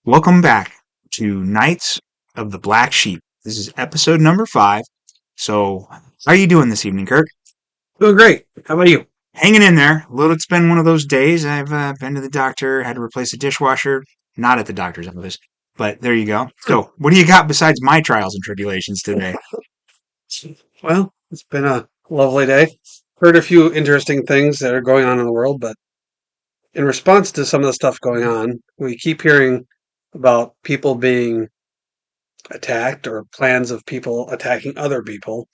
Welcome back to Knights of the Black Sheep. This is episode number 5. So, how are you doing this evening, Kirk? Doing great. How about you? Hanging in there. It's been one of those days. I've been to the doctor, had to replace a dishwasher. Not at the doctor's office, but there you go. So, what do you got besides my trials and tribulations today? Well, it's been a lovely day. Heard a few interesting things that are going on in the world, but in response to some of the stuff going on, we keep hearing about people being attacked or plans of people attacking other people.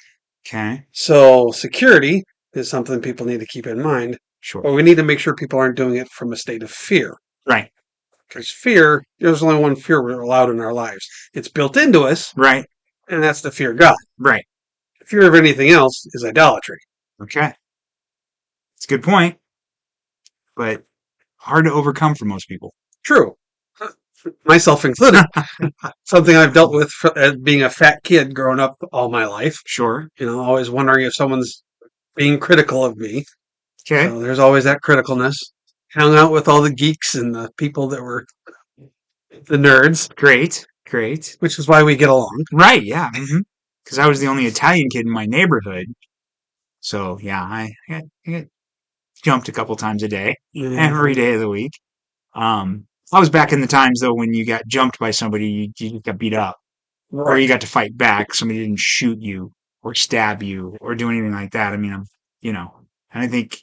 Okay, So security is something people need to keep in mind, sure. but we need to make sure people aren't doing it from a state of fear. Right, Because fear, there's only one fear we're allowed in our lives. It's built into us, right, and that's the fear of God. right. Fear of anything else is idolatry. Okay. It's a good point, but hard to overcome for most people. True. Myself included. Something I've dealt with as being a fat kid growing up all my life. Sure. Always wondering if someone's being critical of me. Okay. So there's always that criticalness. Hung out with all the geeks and the people that were the nerds, Great, great. which is why we get along. Right, yeah. Because I was the only Italian kid in my neighborhood. So, yeah, I get jumped a couple times a day, every day of the week. I was back in the times, though, when you got jumped by somebody, you got beat up, or you got to fight back. Somebody didn't shoot you or stab you or do anything like that. I mean, and I think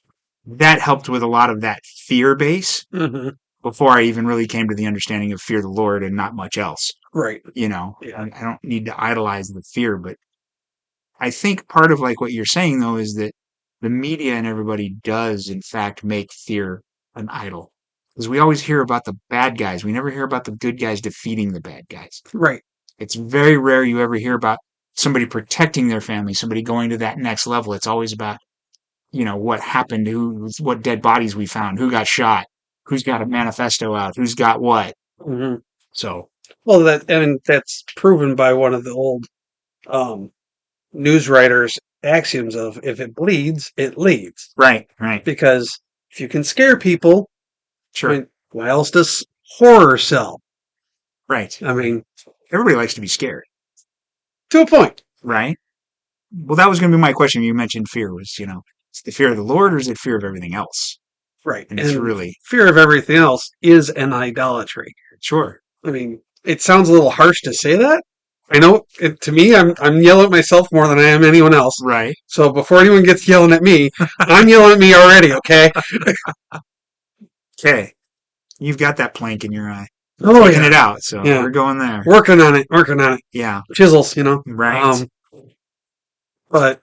that helped with a lot of that fear base Hmm. before I even really came to the understanding of fear the Lord and not much else. Right. Yeah. Yeah. I don't need to idolize the fear, but I think part of like what you're saying though is that the media and everybody does in fact make fear an idol. Because we always hear about the bad guys. We never hear about the good guys defeating the bad guys. Right. It's very rare you ever hear about somebody protecting their family, somebody going to that next level. It's always about, what happened, what dead bodies we found, who got shot, who's got a manifesto out, who's got what. Hmm. So, Well, that's proven by one of the old um, news writers' axioms of if it bleeds, it leads. right, right, Because if you can scare people, I sure, mean, why else does horror sell? right. I mean, Everybody likes to be scared, to a point. right? Well, that was going to be my question. You mentioned fear was, it's the fear of the Lord or is it fear of everything else? Right. And it's And really, fear of everything else is an idolatry. sure, I mean, it sounds a little harsh to say that. I know to me, I'm yelling at myself more than I am anyone else. right. So before anyone gets yelling at me, I'm yelling at me already, okay? Okay. You've got that plank in your eye. Oh, Taking yeah. it out, so Yeah. we're going there. Working on it, working on it. Yeah, Chisels, right. But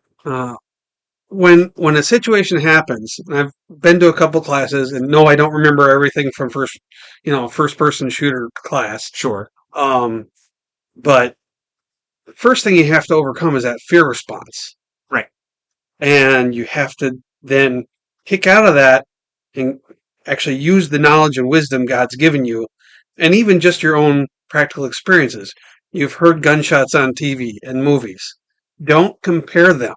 when a situation happens, and I've been to a couple classes, and no, I don't remember everything from first person shooter class. Sure. But the first thing you have to overcome is that fear response, Right. and you have to then kick out of that and actually use the knowledge and wisdom God's given you, and even just your own practical experiences. You've heard gunshots on TV and movies. Don't compare them.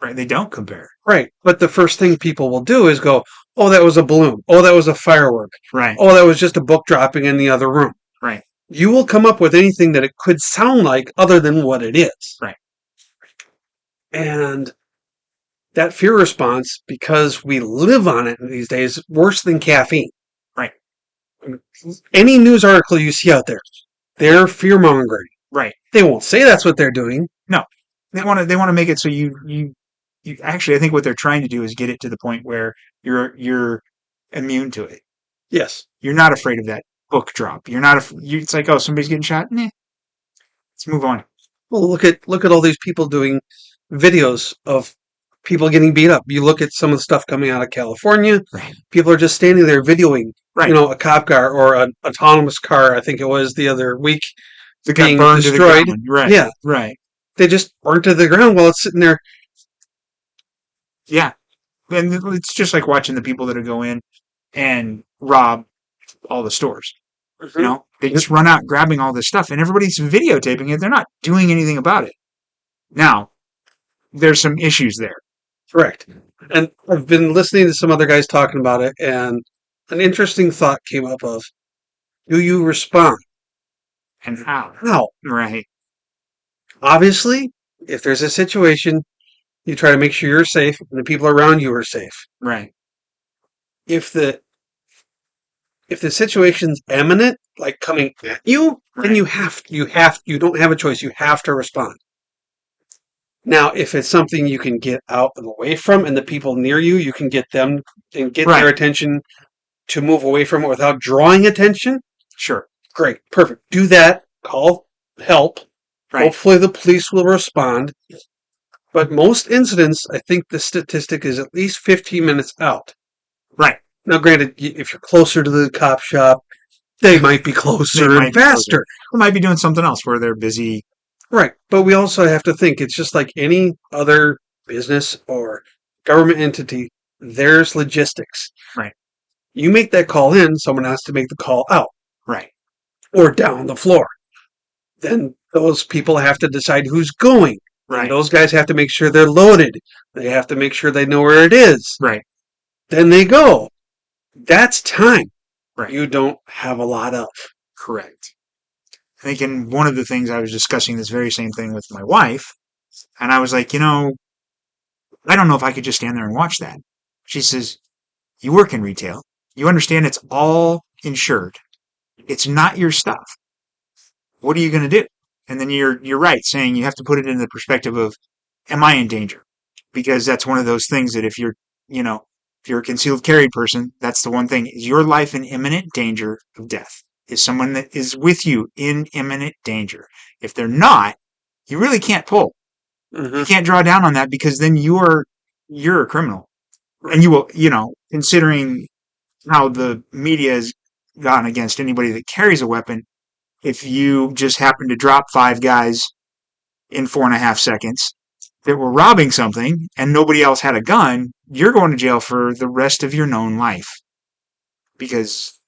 Right. They don't compare. Right. But the first thing people will do is go, oh, that was a balloon. Oh, that was a firework. Right. Oh, that was just a book dropping in the other room. Right. You will come up with anything that it could sound like other than what it is. Right. And that fear response, because we live on it these days, worse than caffeine. Right. Any news article you see out there, they're fear mongering. Right. They won't say that's what they're doing. No. They want to make it so you actually I think what they're trying to do is get it to the point where you're immune to it. Yes. You're not afraid of that book drop. You're not it's like, oh, somebody's getting shot. Nah. Let's move on. Well, look at all these people doing videos of people getting beat up. You look at some of the stuff coming out of California. Right. People are just standing there videoing, Right. A cop car or an autonomous car. I think it was the other week It got being burned destroyed. to the ground. Right. Yeah, Right. they just burnt to the ground while it's sitting there. Yeah. And it's just like watching the people that go in and rob all the stores. They just run out grabbing all this stuff and everybody's videotaping it. They're not doing anything about it. Now, there's some issues there. Correct. And I've been listening to some other guys talking about it, and an interesting thought came up of Do you respond? And how? How? Right. Obviously, if there's a situation, you try to make sure you're safe and the people around you are safe. Right. If the situation's imminent, like coming at you, then Right. you don't have a choice. You have to respond. Now, if it's something you can get out and away from, and the people near you, you can get them and get their Right. attention to move away from it without drawing attention. Sure. Great, perfect. Do that. Call help. Right. Hopefully, the police will respond. But most incidents, I think the statistic is at least 15 minutes out. Right. Now, granted, if you're closer to the cop shop, they might be closer They might and be closer. faster. They might be doing something else where they're busy. Right. But we also have to think it's just like any other business or government entity, there's logistics. Right. You make that call in, someone has to make the call out Right. or down the floor. Then those people have to decide who's going. Right. And those guys have to make sure they're loaded. They have to make sure they know where it is. Right. Then they go. That's time. Right. You don't have a lot of. Correct. I think in one of the things I was discussing this very same thing with my wife, and I was like, I don't know if I could just stand there and watch that. She says, you work in retail. You understand it's all insured. It's not your stuff. What are you going to do? And then you're right, saying you have to put it in the perspective of, am I in danger? Because that's one of those things that if you're a concealed carry person, that's the one thing. Is your life in imminent danger of death? Is someone that is with you in imminent danger? If they're not, you really can't pull. Mm-hmm. You can't draw down on that because then you're a criminal. And you will, considering how the media has gone against anybody that carries a weapon, if you just happen to drop 5 guys in 4.5 seconds that were robbing something and nobody else had a gun, you're going to jail for the rest of your known life. Because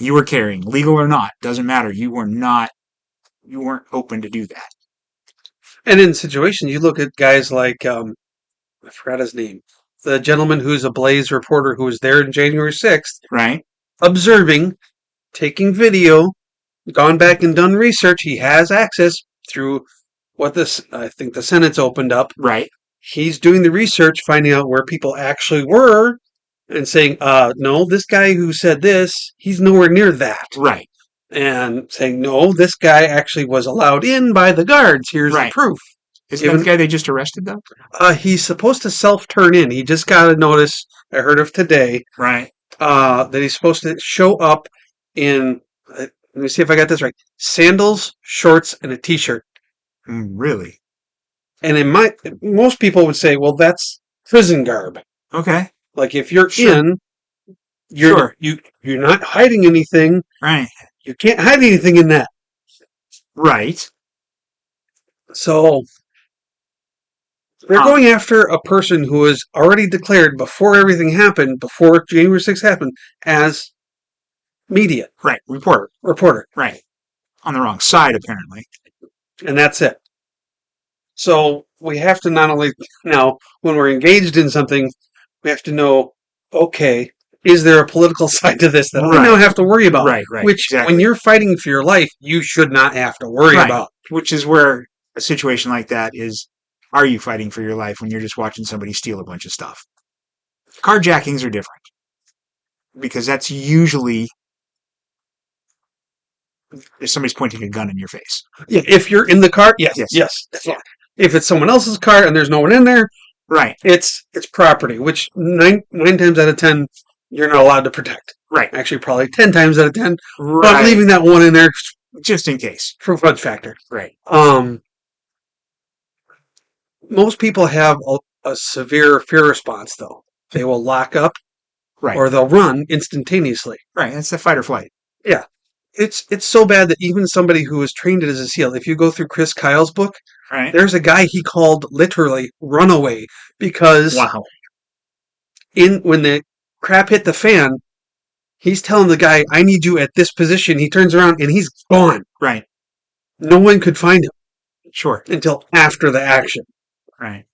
you were carrying, legal or not, doesn't matter. You weren't open to do that. And in situations, you look at guys like, I forgot his name, the gentleman who's a Blaze reporter who was there on January 6th, Right. observing, taking video, gone back and done research. He has access through I think the Senate's opened up. Right. He's doing the research, finding out where people actually were, and saying, no, this guy who said this, he's nowhere near that. Right. And saying, no, this guy actually was allowed in by the guards. Here's the proof. Isn't that the guy they just arrested, though? He's supposed to self-turn in. He just got a notice, I heard of today, Right. that he's supposed to show up in, let me see if I got this right, sandals, shorts, and a t-shirt. Really? And most people would say, well, that's prison garb. Okay. Like if you're Sure. in, you're not hiding anything. Right. You can't hide anything in that. Right. So they're going after a person who was already declared before everything happened, before January 6th happened, as media. Right. Reporter. Right. On the wrong side, apparently. And that's it. So we have to not only, now, when we're engaged in something, we have to know, okay, is there a political side to this that I now have to worry about? Right. Which, exactly. when you're fighting for your life, you should not have to worry about. Which is where a situation like that is, are you fighting for your life when you're just watching somebody steal a bunch of stuff? Carjackings are different. Because that's usually if somebody's pointing a gun in your face. Yeah, if you're in the car, yes. That's fine. If it's someone else's car and there's no one in there, right, it's property, which nine times out of 10 you're not allowed to protect. Right. Actually, probably 10 times out of 10. Right. But leaving that one in there just in case for fun factor. Right. Most people have a severe fear response, though. They will lock up, right, or they'll run instantaneously. Right. That's the fight or flight. Yeah. It's so bad that even somebody who was trained as a SEAL, if you go through Chris Kyle's book, right, there's a guy he called literally runaway because when the crap hit the fan, he's telling the guy, I need you at this position. He turns around and he's gone. Right. No one could find him. Sure. Until after the action. Right.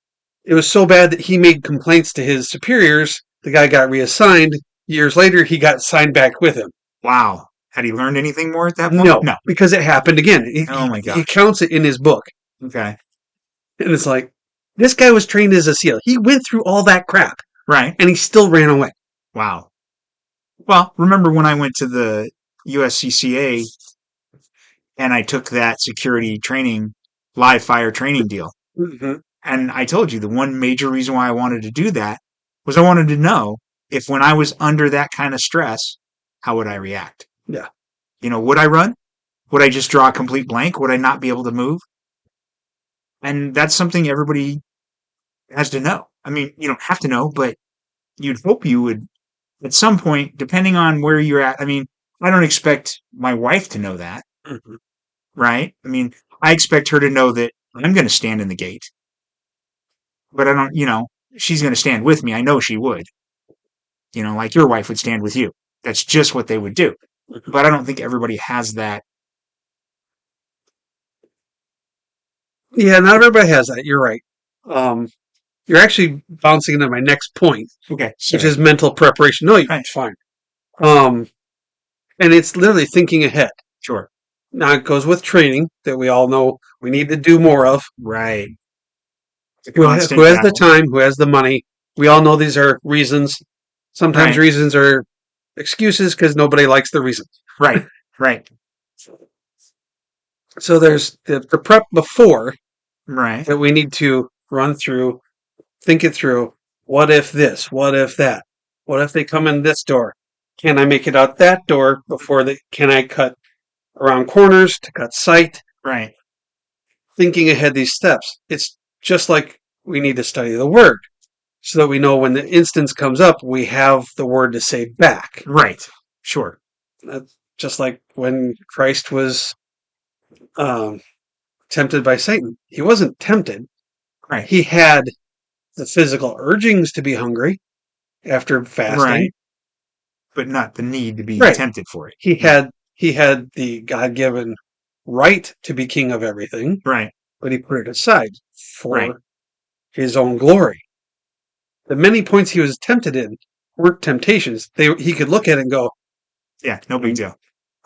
It was so bad that he made complaints to his superiors. The guy got reassigned. Years later, he got signed back with him. Wow. Had he learned anything more at that point? No, No. because it happened again. Oh my He gosh. counts it in his book. Okay. And it's like, this guy was trained as a SEAL. He went through all that crap, Right. and he still ran away. Wow. Well, remember when I went to the USCCA and I took that security training, live fire training deal? Mm-hmm. And I told you the one major reason why I wanted to do that was I wanted to know if when I was under that kind of stress, how would I react? Yeah. Would I run? Would I just draw a complete blank? Would I not be able to move? And that's something everybody has to know. I mean, you don't have to know, but you'd hope you would at some point, depending on where you're at. I mean, I don't expect my wife to know that, Mm-hmm. right? I mean, I expect her to know that I'm going to stand in the gate, but I don't, she's going to stand with me. I know she would, like your wife would stand with you. That's just what they would do. Mm-hmm. But I don't think everybody has that. Yeah, not everybody has that. You're right. You're actually bouncing into my next point, Okay. which is mental preparation. No, Right. it's fine. And it's literally thinking ahead. Sure. Now, it goes with training that we all know we need to do more of. Right. Who has the time? Who has the money? We all know these are reasons. Sometimes Right. reasons are excuses because nobody likes the reasons. Right. Right. So there's the prep before Right. that we need to run through, think it through. What if this? What if that? What if they come in this door? Can I make it out that door before they? Can I cut around corners to cut sight? Right. Thinking ahead these steps. It's just like we need to study the word so that we know when the instance comes up, we have the word to say back. Right. Sure. That's just like when Christ was tempted by Satan. He wasn't tempted. Right. He had the physical urgings to be hungry after fasting. Right. But not the need to be Right. tempted for it. He had the God-given right to be king of everything, Right. but he put it aside for Right. his own glory. The many points he was tempted in weren't temptations. He could look at it and go, Yeah. No big deal.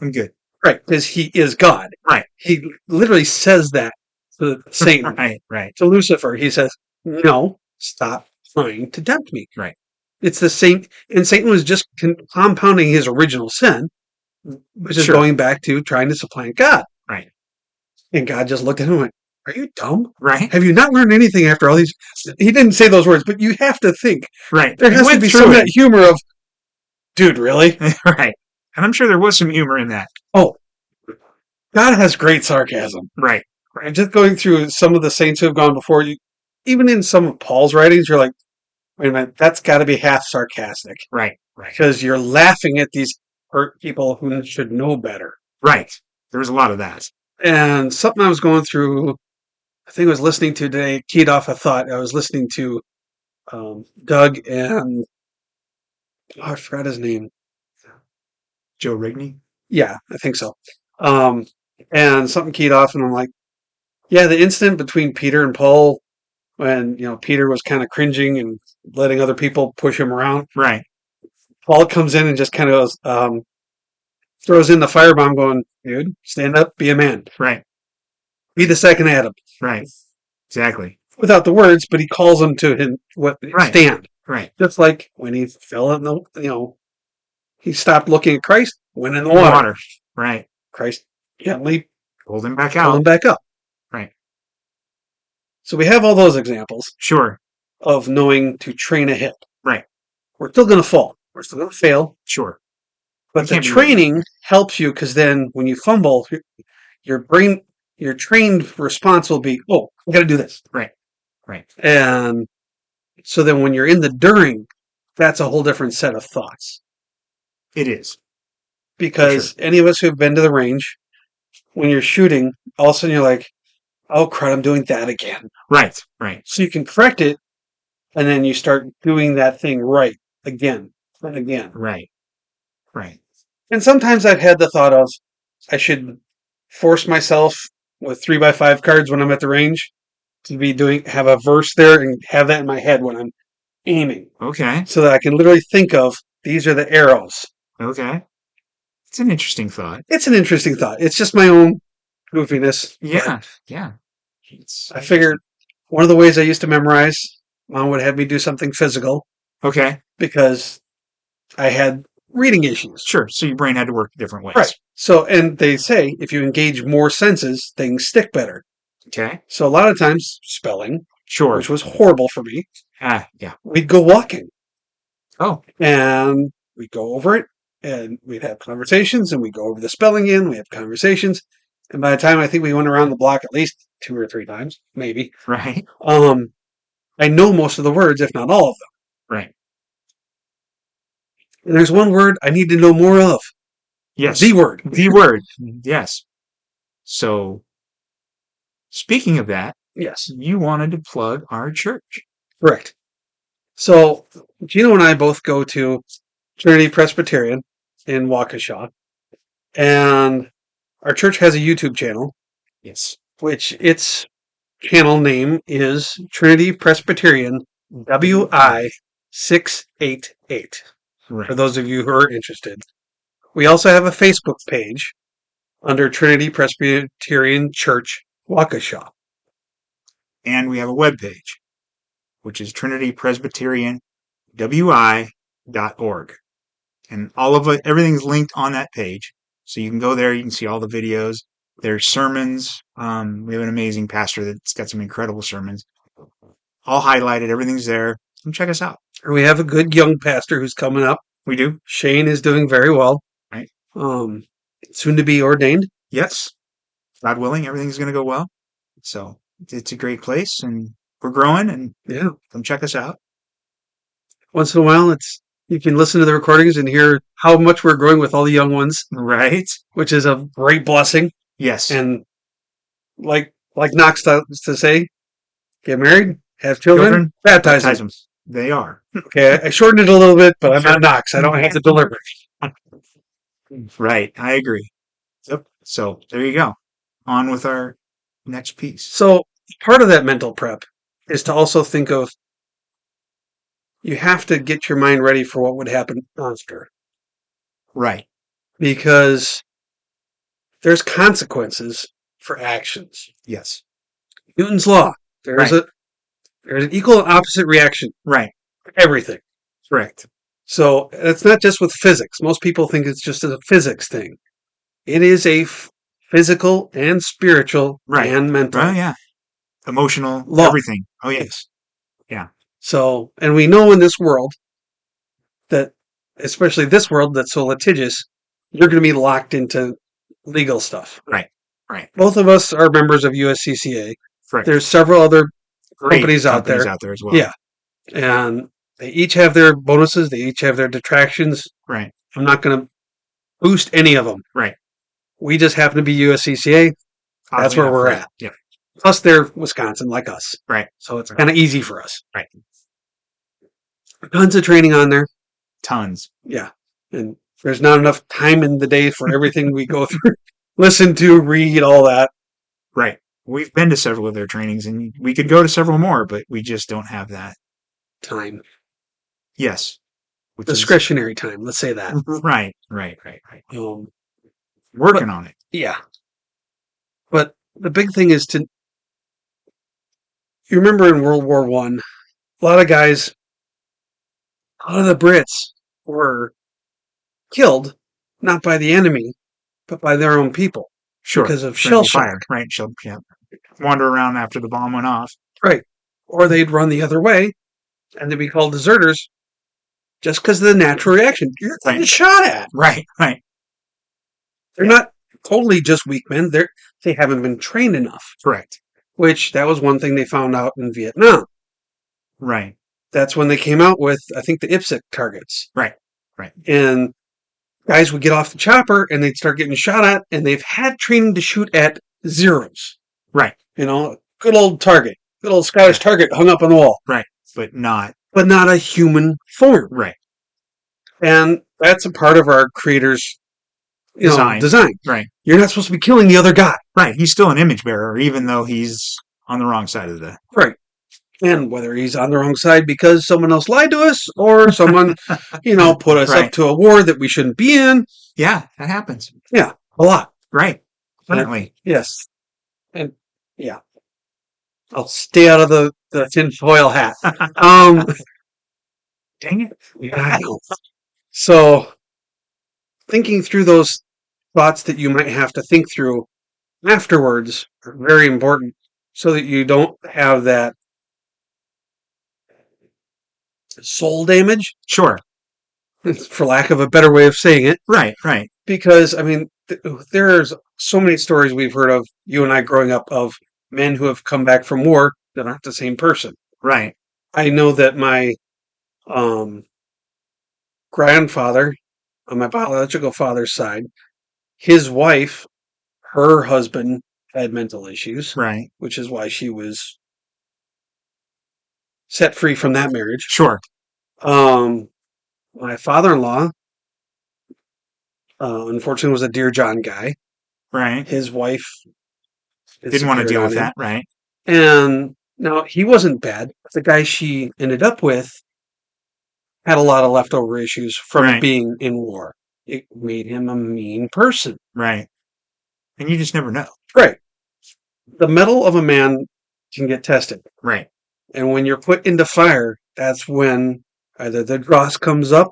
I'm good. right, because he is God. Right. He literally says that to Satan, Right. Right. to Lucifer. He says, no, stop trying to tempt me. Right. It's the same. And Satan was just compounding his original sin, which is Sure. going back to trying to supplant God. Right. And God just looked at him and went, are you dumb? Right. Have you not learned anything after all these? He didn't say those words, but you have to think. Right. There He has to went be through some of it. that humor of, dude, really? Right. And I'm sure there was some humor in that. Oh, God has great sarcasm. Right. And just going through some of the saints who have gone before you, even in some of Paul's writings, you're like, wait a minute, that's got to be half sarcastic. Right. Right. Because you're laughing at these hurt people who should know better. Right. There was a lot of that. And something I was going through, I think I was listening to today, keyed off a thought. I was listening to Doug and, I forgot his name. Joe Rigney. Yeah, I think so. And something keyed off, and I'm like, yeah, the incident between Peter and Paul, when Peter was kind of cringing and letting other people push him around. Right. Paul comes in and just kind of goes, throws in the firebomb, going, dude, stand up, be a man, Right. be the second Adam. Right. Exactly. Without the words, but he calls him to stand. Right. Just like when he fell in the, he stopped looking at Christ, went in the water. Right. Christ gently Pulled him back pulled out. him back up. Right. So we have all those examples Sure. of knowing to train ahead. Right. We're still going to fall. We're still going to fail. Sure. But the can't be training helps you because then when you fumble, your brain, your trained response will be, oh, I got to do this. Right. Right. And so then when you're in the during, that's a whole different set of thoughts. It is. Because any of us who have been to the range, when you're shooting, all of a sudden you're like, oh, crud, I'm doing that again. Right. Right. So you can correct it, and then you start doing that thing right again and again. Right. Right. And sometimes I've had the thought of, I should force myself with 3x5 cards when I'm at the range to have a verse there and have that in my head when I'm aiming. Okay. So that I can literally think of, these are the arrows. Okay. It's an interesting thought. It's an interesting thought. It's just my own goofiness. Yeah, yeah. I figured one of the ways I used to memorize, Mom would have me do something physical Okay, because I had reading issues. sure. So your brain had to work different ways. Right. So, and they say if you engage more senses, things stick better. Okay, So a lot of times, spelling, sure. which was horrible for me, Yeah. we'd go walking Oh, and we'd go over it and we'd have conversations and we'd go over the spelling in, we have conversations. And by the time I think we went around the block at least 2 or 3 times, maybe, right, I know most of the words, if not all of them. right. And there's one word I need to know more of. Yes. The word. The word. Yes. So, speaking of that, Yes. you wanted to plug our church. Correct. So Gino and I both go to Trinity Presbyterian in Waukesha. And our church has a YouTube channel, Yes. which its channel name is Trinity Presbyterian WI 688. Right. For those of you who are interested. We also have a Facebook page under Trinity Presbyterian Church Waukesha. And we have a webpage, which is trinitypresbyterianwi.org. And all of it, everything's linked on that page. So you can go there, you can see all the videos. There's sermons. We have an amazing pastor that's got some incredible sermons. All highlighted, everything's there. Come check us out. We have a good young pastor who's coming up. We do. Shane is doing very well. Right. Soon to be ordained. Yes. God willing, everything's going to go well. So it's a great place and we're growing and Yeah. come check us out. Once in a while, you can listen to the recordings and hear how much we're growing with all the young ones, Right. which is a great blessing. Yes. And like Knox used to say, get married, have children, baptize them. They are. Okay, I shortened it a little bit, but I'm not Knox. I don't have to deliver. Right. I agree. Yep. So there you go. On with our next piece. So part of that mental prep is to also think of, you have to get your mind ready for what would happen after. Right. Because there's consequences for actions. Yes. Newton's law. There's an equal and opposite reaction. Right. For everything. Correct. So it's not just with physics. Most people think it's just a physics thing. It is a physical and spiritual and mental. Oh, yeah. Emotional, law. Everything. Oh, yes. Yeah. So, and we know in this world that, especially this world that's so litigious, you're going to be locked into legal stuff. Right. Right. Both of us are members of USCCA. Right. There's several other Great companies out there as well. Yeah. And they each have their bonuses. They each have their detractions. Right. I'm not going to boost any of them. Right. We just happen to be USCCA. That's where we're at. Yeah. Plus, they're Wisconsin like us. Right. So it's kind of easy for us. Right. Tons of training on there. Tons. Yeah. And there's not enough time in the day for everything we go through. Listen to, read, all that. Right. We've been to several of their trainings and we could go to several more, but we just don't have that time. Yes. Discretionary time. Let's say that. Right. Working on it. Yeah. But the big thing is you remember in World War I, a lot of the Brits were killed, not by the enemy, but by their own people. Sure. Because of shell shock. Right. Yeah. Wander around after the bomb went off. Right. Or they'd run the other way and they'd be called deserters just because of the natural reaction. You're getting shot at. Right. They're not totally just weak men. They haven't been trained enough. Correct. Which, that was one thing they found out in Vietnam. Right. That's when they came out with, I think, the IPSC targets. Right. And guys would get off the chopper and they'd start getting shot at, and they've had training to shoot at zeros. Right. Good old target. Good old Scottish target hung up on the wall. Right. But not a human form. Right. And that's a part of our creator's design. Right. You're not supposed to be killing the other guy. Right. He's still an image bearer, even though he's on the wrong side of the... Right. And whether he's on the wrong side because someone else lied to us or someone, put us Right. up to a war that we shouldn't be in. Yeah, that happens. Yeah, a lot. Right. Definitely. Yes. And yeah, I'll stay out of the tinfoil hat. Um, Dang it. I know. So thinking through those thoughts that you might have to think through afterwards are very important so that you don't have that soul damage, Sure. for lack of a better way of saying it. Right. Right. Because, I mean, there's so many stories we've heard of, you and I growing up, of men who have come back from war that aren't the same person. Right. I know that my grandfather, on my biological father's side, his wife, her husband had mental issues, Right. which is why she was set free from that marriage. Sure. My father-in-law, unfortunately, was a Dear John guy. Right. His wife Didn't want to disappeared deal on with him. that. Right. And now he wasn't bad. The guy she ended up with had a lot of leftover issues from Right. being in war. It made him a mean person. Right. And you just never know. Right. The metal of a man can get tested. Right. And when you're put into fire, that's when either the dross comes up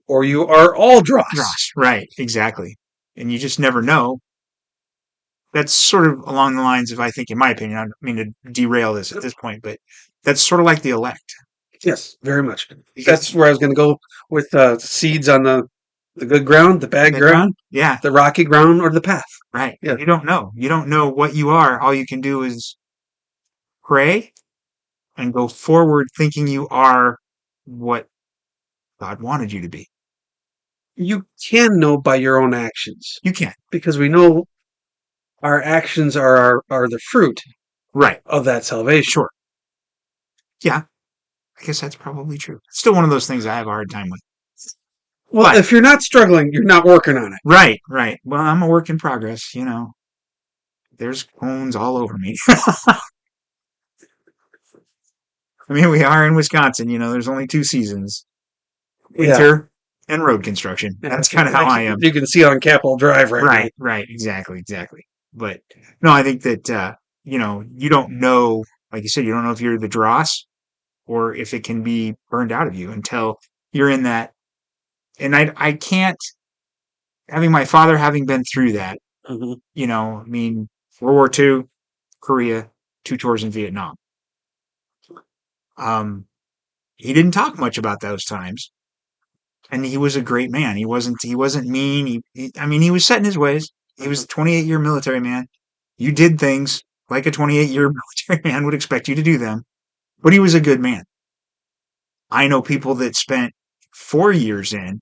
or you are all dross. Dross. Right. Exactly. And you just never know. That's sort of along the lines of, I think, in my opinion, I don't mean to derail this at this point, but that's sort of like the elect. Yes, very much. Because That's where I was going to go with seeds on the good ground, the bad ground, yeah, the rocky ground, or the path. right. Yeah. You don't know. You don't know what you are. All you can do is pray and go forward thinking you are what God wanted you to be. You can know by your own actions You can. because we know our actions are the fruit Right. of that salvation. Sure. Yeah. I guess that's probably true. It's still one of those things I have a hard time with. Well, But- if you're not struggling, you're not working on it. Right. Right. Well, I'm a work in progress, There's cones all over me. I mean, we are in Wisconsin, there's only 2 seasons. Winter and road construction. That's kind of how I am. You can see on Capitol Drive right now. Right. Exactly. But no, I think that, you don't know, like you said, you don't know if you're the dross or if it can be burned out of you until you're in that. And I can't, having my father having been through that, Mhm. I mean, World War II, Korea, 2 tours in Vietnam. He didn't talk much about those times. And he was a great man. He wasn't mean. He was set in his ways. He was a 28-year military man. You did things like a 28-year military man would expect you to do them, but he was a good man. I know people that spent 4 years in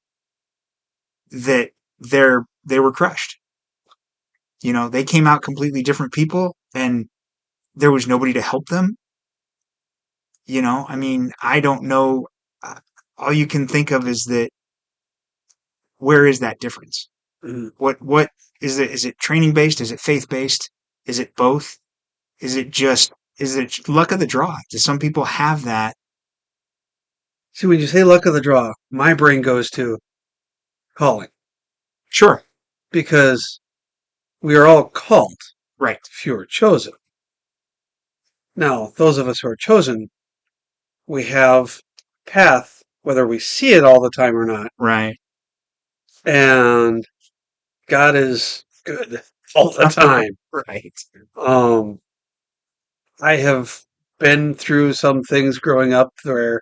that they were crushed. They came out completely different people and there was nobody to help them. I don't know. All you can think of is that where is that difference? Mhm. What is it? Is it training based? Is it faith based? Is it both? Is it luck of the draw? Do some people have that? See, when you say luck of the draw, my brain goes to calling Sure. because we are all called. Right. Few are chosen. Now, those of us who are chosen, we have path, whether we see it all the time or not. Right. And God is good all the time. Right. I have been through some things growing up where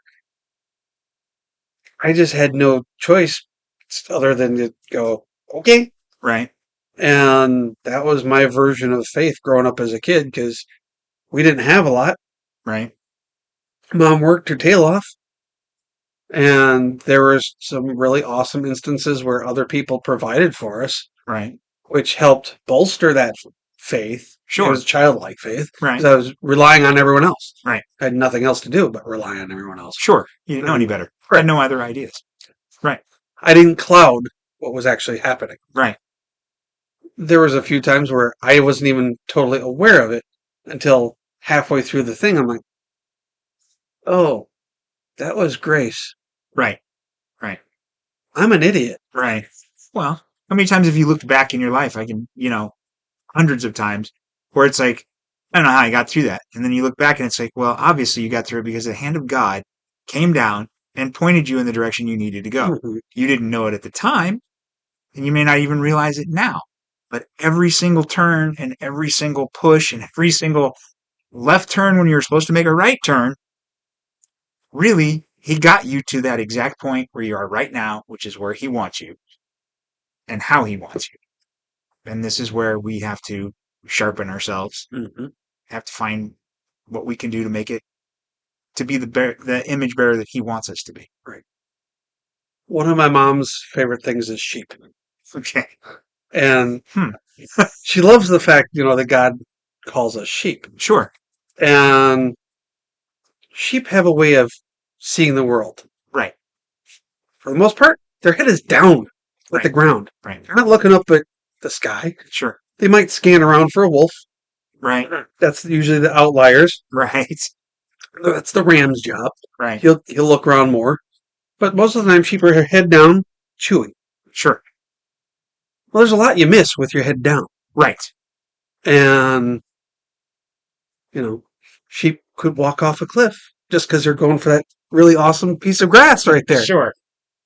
I just had no choice other than to go, okay. Right. And that was my version of faith growing up as a kid because we didn't have a lot. Right. Mom worked her tail off. And there was some really awesome instances where other people provided for us. Right. Which helped bolster that faith. Sure. It was childlike faith. Right. Because I was relying on everyone else. Right. I had nothing else to do but rely on everyone else. Sure. You didn't know any better. Right. Had no other ideas. Right. I didn't cloud what was actually happening. Right. There was a few times where I wasn't even totally aware of it until halfway through the thing. I'm like, oh, that was grace. Right. Right. I'm an idiot. Right. Well, how many times have you looked back in your life? I can, hundreds of times where it's like, I don't know how I got through that. And then you look back and it's like, well, obviously you got through it because the hand of God came down and pointed you in the direction you needed to go. Mhm. You didn't know it at the time, and you may not even realize it now. But every single turn and every single push and every single left turn when you were supposed to make a right turn, really, he got you to that exact point where you are right now, which is where he wants you and how he wants you. And this is where we have to sharpen ourselves, Mhm. have to find what we can do to make it to be the image bearer that he wants us to be. Right. One of my mom's favorite things is sheep. Okay. And Hmm. she loves the fact, that God calls us sheep. Sure. And sheep have a way of seeing the world. Right. For the most part, their head is down at the ground. Right. They're not looking up at the sky. Sure. They might scan around for a wolf. Right. That's usually the outliers. Right. That's the ram's job. Right. He'll look around more. But most of the time, sheep are head down, chewing. Sure. Well, there's a lot you miss with your head down. Right. And, sheep could walk off a cliff just because they're going for that really awesome piece of grass right there. Sure.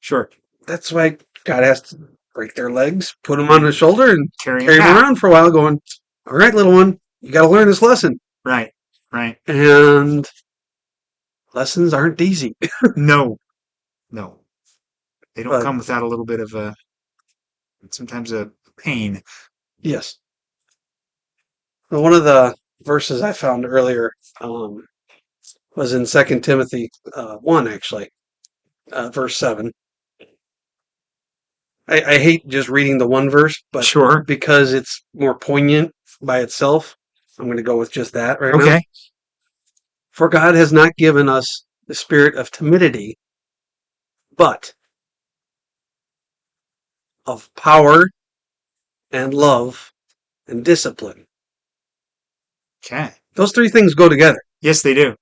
Sure. That's why God has to break their legs, put them on his shoulder, and Carry carry them back. around for a while going, all right, little one, you got to learn this lesson. Right. Right. And lessons aren't easy. No. No. They don't But- come without a little bit of sometimes a pain. Yes. Well, one of the verses I found earlier was in 2 Timothy 1, actually, verse 7. I hate just reading the one verse, but Sure. because it's more poignant by itself, I'm going to go with just that right now. Okay. For God has not given us the spirit of timidity, but of power and love and discipline. Okay. Those three things go together Yes, they do.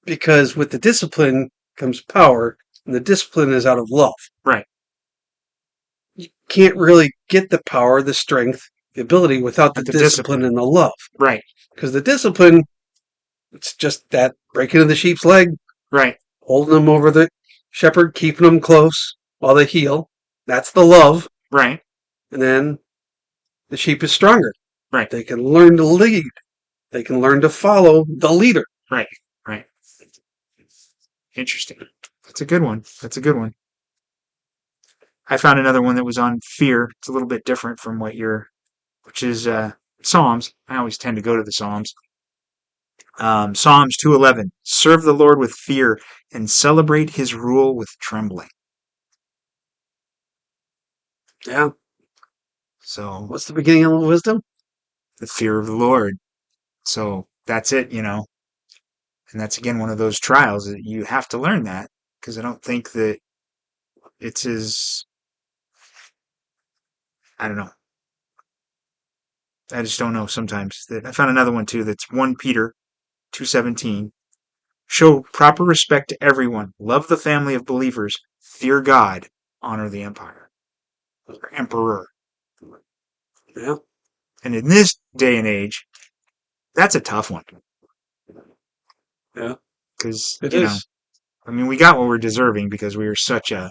because with the discipline comes power, and the discipline is out of love. Right. You can't really get the power, the strength, the ability without the Without the discipline and the love. Right. Because the discipline, it's just that breaking of the sheep's leg, Right. holding them over the shepherd, keeping them close while they heal. That's the love. Right. And then the sheep is stronger. Right. They can learn to lead. They can learn to follow the leader. Right. Right. Interesting. That's a good one. That's a good one. I found another one that was on fear. It's a little bit different from which is Psalms. I always tend to go to the Psalms. Psalms 2:11. Serve the Lord with fear and celebrate his rule with trembling. Yeah. So What's the beginning of wisdom? the fear of the Lord. So that's it, And that's again one of those trials that you have to learn that, because I don't think that it's I don't know. I just don't know sometimes. I found another one too that's 1 Peter 2:17. Show proper respect to everyone. Love the family of believers. Fear God. Honor the empire. Or emperor. Yeah. And in this day and age, that's a tough one. Yeah. Because, It is. we got what we're deserving because we are such a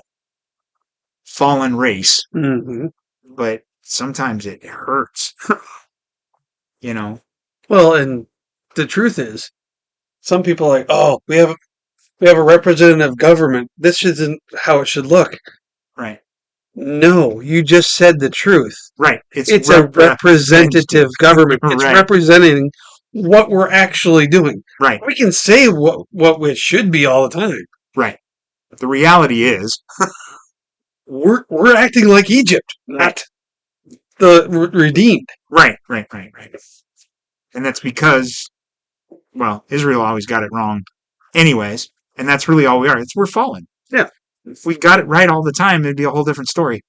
fallen race. Mm-hmm. But sometimes it hurts. Well, and the truth is, some people are like, oh, we have a representative government. This isn't how it should look. Right. No, you just said the truth. Right. It's a representative government. It's Right. representing what we're actually doing. Right. We can say what it should be all the time. Right. But the reality is, We're acting like Egypt, not the redeemed. right. And that's because, Israel always got it wrong anyways. And that's really all we are. We're fallen. Yeah. If we got it right all the time, it'd be a whole different story.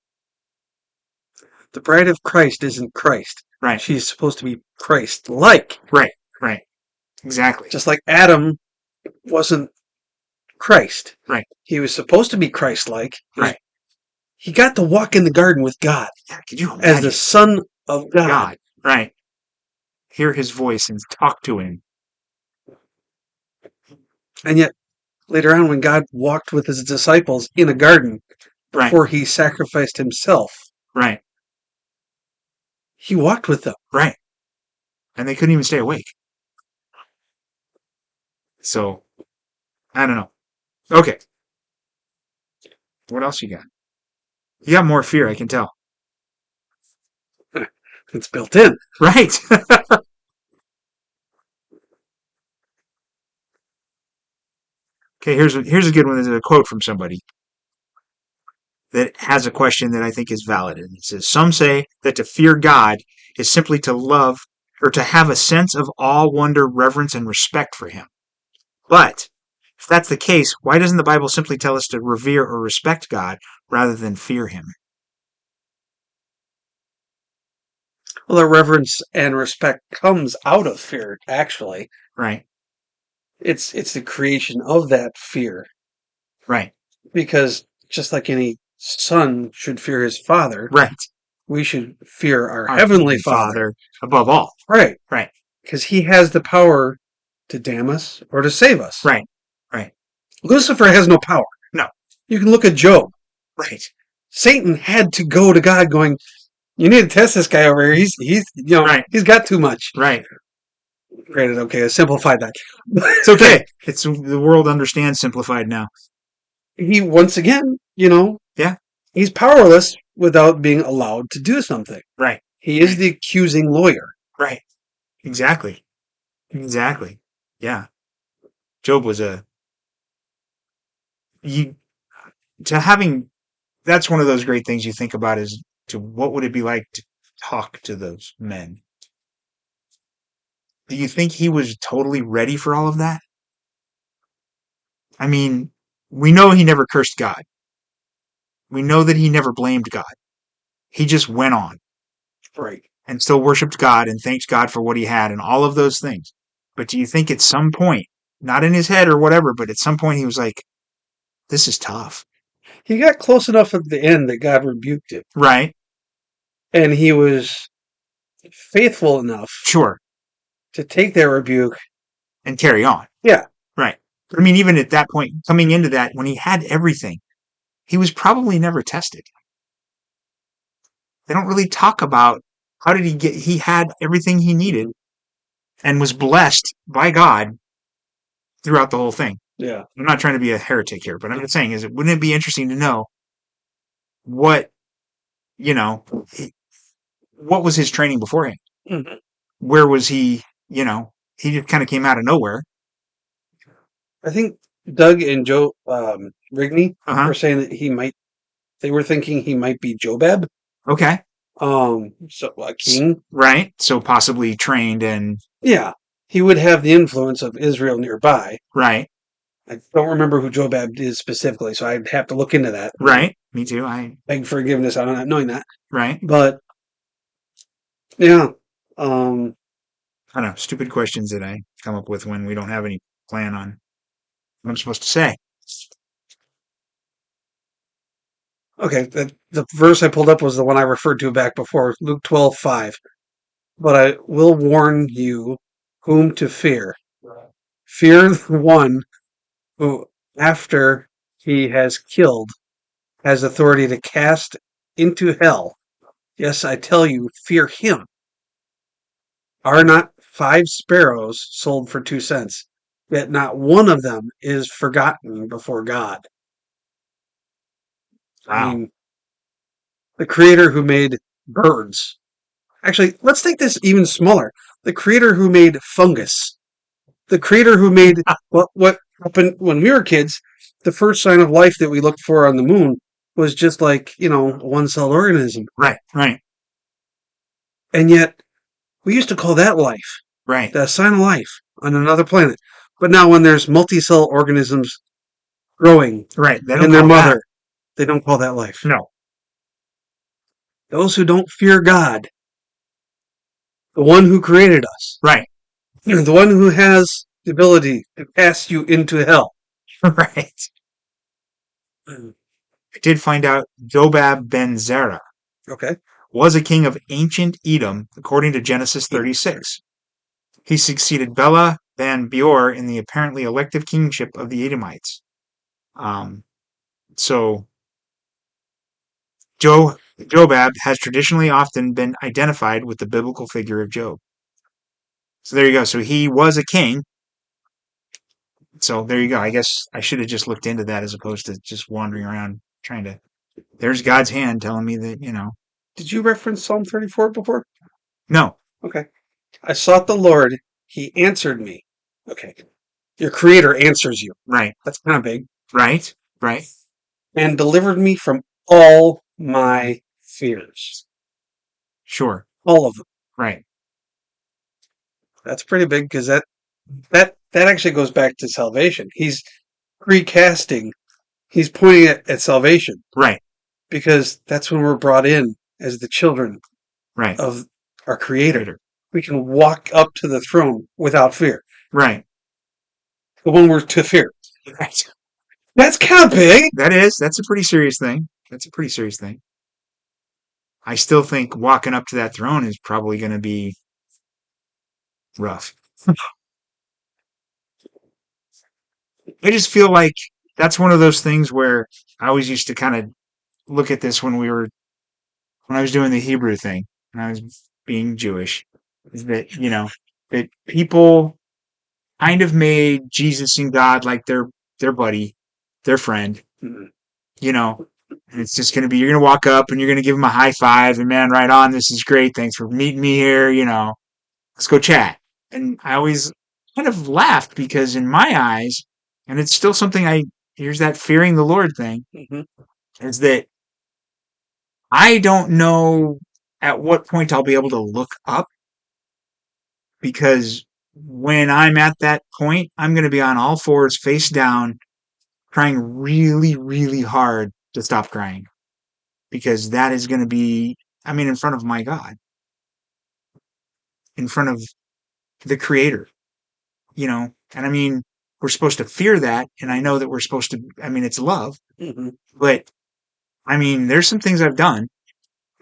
The bride of Christ isn't Christ. Right. She's supposed to be Christ-like. Right. Exactly. Just like Adam wasn't Christ. Right. He was supposed to be Christ-like. Right. He got to walk in the garden with God Yeah, could you as imagine? the Son of God. God. Right. Hear his voice and talk to him. And yet, later on, when God walked with his disciples in a garden Right. before he sacrificed himself, Right. he walked with them. Right. And they couldn't even stay awake. So, I don't know. Okay. What else you got? You got more fear, I can tell. It's built in. Right. Okay, here's a good one. There's a quote from somebody that has a question that I think is valid. And it says, some say that to fear God is simply to love or to have a sense of awe, wonder, reverence, and respect for him. But if that's the case, why doesn't the Bible simply tell us to revere or respect God rather than fear him? Well, the reverence and respect comes out of fear, actually. Right. It's the creation of that fear. Right. Because just like any son should fear his father, Right. we should fear our Heavenly Father above all. Right. Right. Because he has the power to damn us or to save us. Right. Right. Lucifer has no power. No. You can look at Job. Right. Satan had to go to God going, you need to test this guy over here. Right. He's got too much. Right. Granted, okay, I simplified that. It's okay. It's the world understands simplified now. He, once again, Yeah. he's powerless without being allowed to do something. Right. He is the accusing lawyer. Right. Exactly. Exactly. Yeah. Job was that's one of those great things you think about is to what would it be like to talk to those men? Do you think he was totally ready for all of that? I mean, we know he never cursed God. We know that he never blamed God. He just went on. Right. And still worshiped God and thanked God for what he had and all of those things. But do you think at some point, not in his head or whatever, but at some point he was like, this is tough. He got close enough at the end that God rebuked him. Right. And he was faithful enough Sure. to take that rebuke and carry on. Yeah. Right. I mean, even at that point, coming into that, when he had everything, he was probably never tested. They don't really talk about how did he had everything he needed and was blessed by God throughout the whole thing. Yeah. I'm not trying to be a heretic here, but I'm just saying, wouldn't it be interesting to know what was his training beforehand? Mm-hmm. Where was he, he just kind of came out of nowhere. I think Doug and Joe Rigney were saying that they were thinking he might be Jobab. Okay. So a king. Right. So possibly trained and. Yeah. He would have the influence of Israel nearby. Right. I don't remember who Jobab is specifically, so I'd have to look into that. Right. Me too. I beg forgiveness on not knowing that. Right. But yeah. I don't know. Stupid questions that I come up with when we don't have any plan on what I'm supposed to say. Okay, the verse I pulled up was the one I referred to back before, Luke 12:5. But I will warn you whom to fear. Fear the one who, after he has killed, has authority to cast into hell. Yes, I tell you, fear him. Are not 5 sparrows sold for 2 cents? Yet not one of them is forgotten before God. Wow. I mean, the creator who made birds. Actually, let's take this even smaller. The creator who made fungus. The creator who made what happened when we were kids. The first sign of life that we looked for on the moon was just like, a one-celled organism. Right, right. And yet, we used to call that life. Right. The sign of life on another planet. But now when there's multi-cell organisms growing right. in their mother, they don't call that life. No. Those who don't fear God, the one who created us, right, the one who has the ability to cast you into hell, Right. Mm. I did find out Jobab ben Zerah Okay. was a king of ancient Edom, according to Genesis 36. He succeeded Bela ben Beor in the apparently elective kingship of the Edomites. So Jobab has traditionally often been identified with the biblical figure of Job. So there you go. So he was a king. So there you go. I guess I should have just looked into that as opposed to just wandering around trying to. There's God's hand telling me that, Did you reference Psalm 34 before? no, Okay. I sought the Lord. He answered me. Okay. Your creator answers you. right, That's kind of big. right, right, And delivered me from all my fears. sure, All of them. right, That's pretty big because that actually goes back to salvation. He's recasting. He's pointing at salvation right, because that's when we're brought in as the children right, of our creator. Creator. We can walk up to the throne without fear. Right, The one we're to fear. right. That's kind of big. That's a pretty serious thing. That's a pretty serious thing. I still think walking up to that throne is probably going to be rough. I just feel like that's one of those things where I always used to kind of look at this when I was doing the Hebrew thing, when I was being Jewish, is that, that people kind of made Jesus and God like their buddy, their friend, Mhm. and it's just going to be, you're going to walk up and you're going to give him a high five and man, right on. This is great. Thanks for meeting me here. Let's go chat. And I always kind of laughed because in my eyes, and it's still something here's that fearing the Lord thing, Mhm. is that I don't know at what point I'll be able to look up because when I'm at that point, I'm going to be on all fours, face down, trying really, really hard to stop crying because that is going to be, in front of my God, in front of the Creator, and we're supposed to fear that. And I know that we're supposed to, it's love, Mhm. but there's some things I've done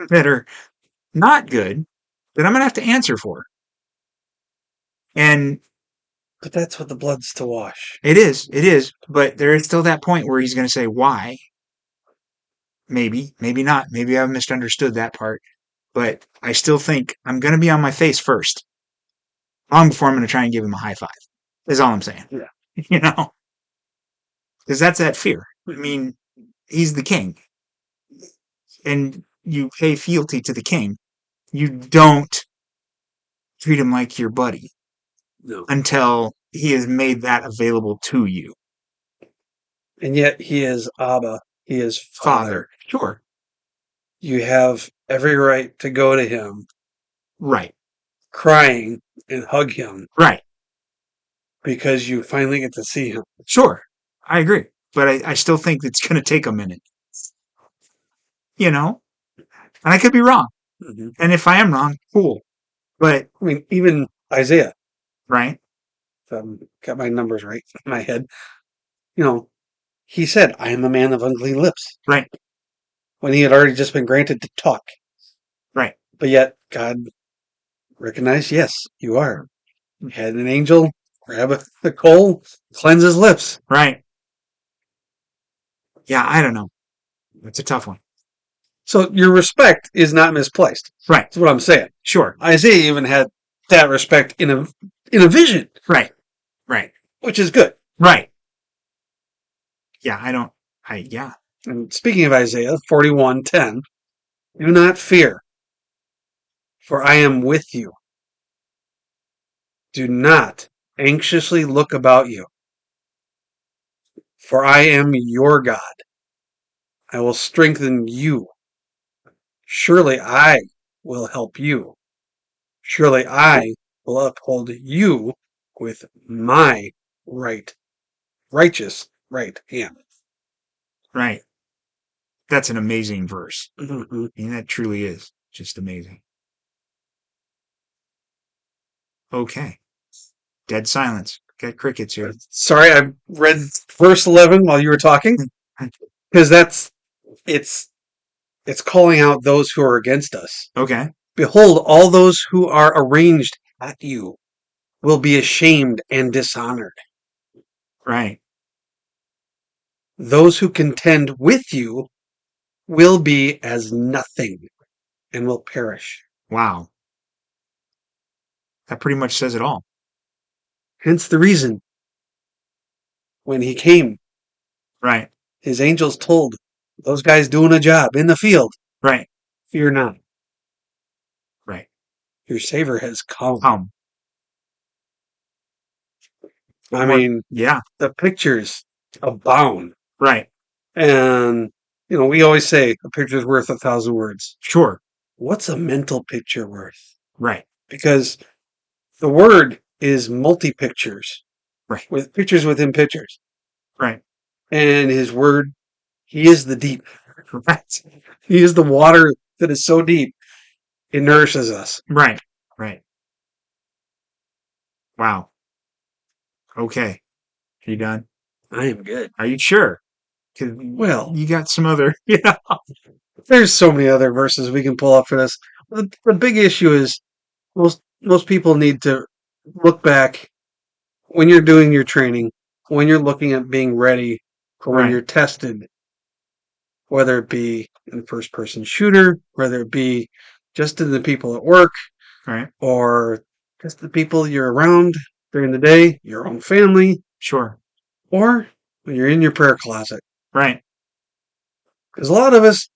that are not good that I'm going to have to answer for. And But that's what the blood's to wash. it is, but there is still that point where he's going to say, why? Maybe not. Maybe I've misunderstood that part, but I still think I'm going to be on my face first, long before I'm going to try and give him a high five. Is all I'm saying. Yeah. Because that's that fear. He's the king, and you pay fealty to the king. You don't treat him like your buddy No. until he has made that available to you. And yet he is Abba. He is Father. Sure. You have every right to go to him Right. crying and hug him Right. because you finally get to see him. Sure. I agree. But I still think it's going to take a minute. And I could be wrong. Mhm. And if I am wrong, cool. But, I mean, even Isaiah, right? if I've got my numbers right in my head, he said, I am a man of unclean lips. Right. When he had already just been granted to talk. Right. But yet God recognized, yes, you are. Had an angel grab the coal, cleanse his lips. Right. Yeah, I don't know. It's a tough one. So your respect is not misplaced. Right. That's what I'm saying. Sure. Isaiah even had that respect in a vision. Right. Right. Which is good. Right. Yeah, yeah. And speaking of Isaiah 41:10, do not fear, for I am with you. Do not anxiously look about you, for I am your God. I will strengthen you. Surely I will help you. Surely I will uphold you with my righteous right hand. Right. That's an amazing verse. Mm-hmm. That truly is just amazing. Okay. Dead silence. got crickets here. Sorry, I read verse 11 while you were talking because it's calling out those who are against us. Okay. Behold, all those who are arranged at you will be ashamed and dishonored. Right. Those who contend with you will be as nothing and will perish. Wow. That pretty much says it all. Hence the reason when he came, Right. his angels told those guys doing a job in the field, Right. fear not, Right. your Savior has come. Come. I mean, Yeah. the pictures abound. Right. And, we always say a picture's worth 1,000 words. Sure. What's a mental picture worth? Right. Because the word is multi-pictures. Right. With pictures within pictures. Right. And his word, he is the deep. Right. He is the water that is so deep, it nourishes us. Right. Right. Wow. Okay. Are you done? I am good. Are you sure? 'Cause Well, you got some other, yeah. there's so many other verses we can pull up for this. The big issue is most people need to look back when you're doing your training, when you're looking at being ready for when Right. you're tested, whether it be in the first person shooter, whether it be just in the people at work, Right. or just the people you're around during the day, your own family, Sure. or when you're in your prayer closet. Right. Because a lot of us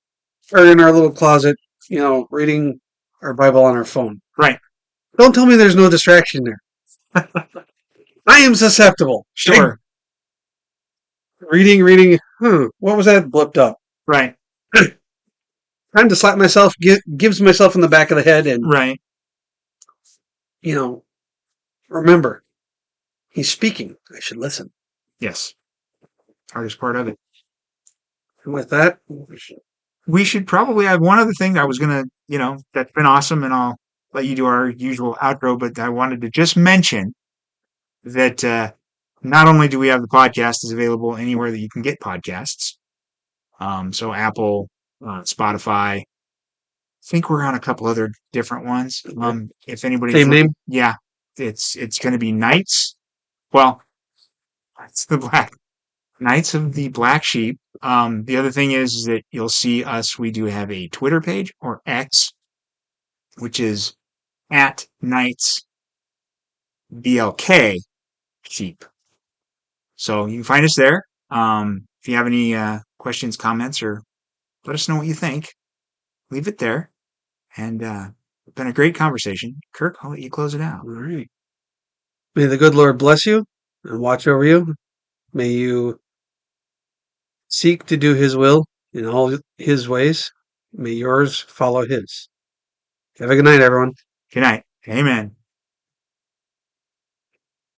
are in our little closet, reading our Bible on our phone. Right. Don't tell me there's no distraction there. I am susceptible. Sure. Reading. What was that blipped up? Right. Time to slap myself, gives myself in the back of the head, and, Right. remember, he's speaking. I should listen. Yes. Hardest part of it. And with that, We should probably have one other thing I was gonna, that's been awesome, and I'll let you do our usual outro, but I wanted to just mention that not only do we have the podcast is available anywhere that you can get podcasts, so Apple, Spotify. I think we're on a couple other different ones. If anybody's same name. yeah, it's going to be Knights. Well, it's the Knights of the Black Sheep. The other thing is that you'll see us. We do have a Twitter page, or X, which is at Knights BLK Sheep. So you can find us there. If you have any questions, comments, or let us know what you think, leave it there. And it's been a great conversation. Kirk, I'll let you close it out. All right. May the good Lord bless you and watch over you. May you seek to do his will in all his ways. May yours follow his. Have a good night, everyone. Good night. Amen.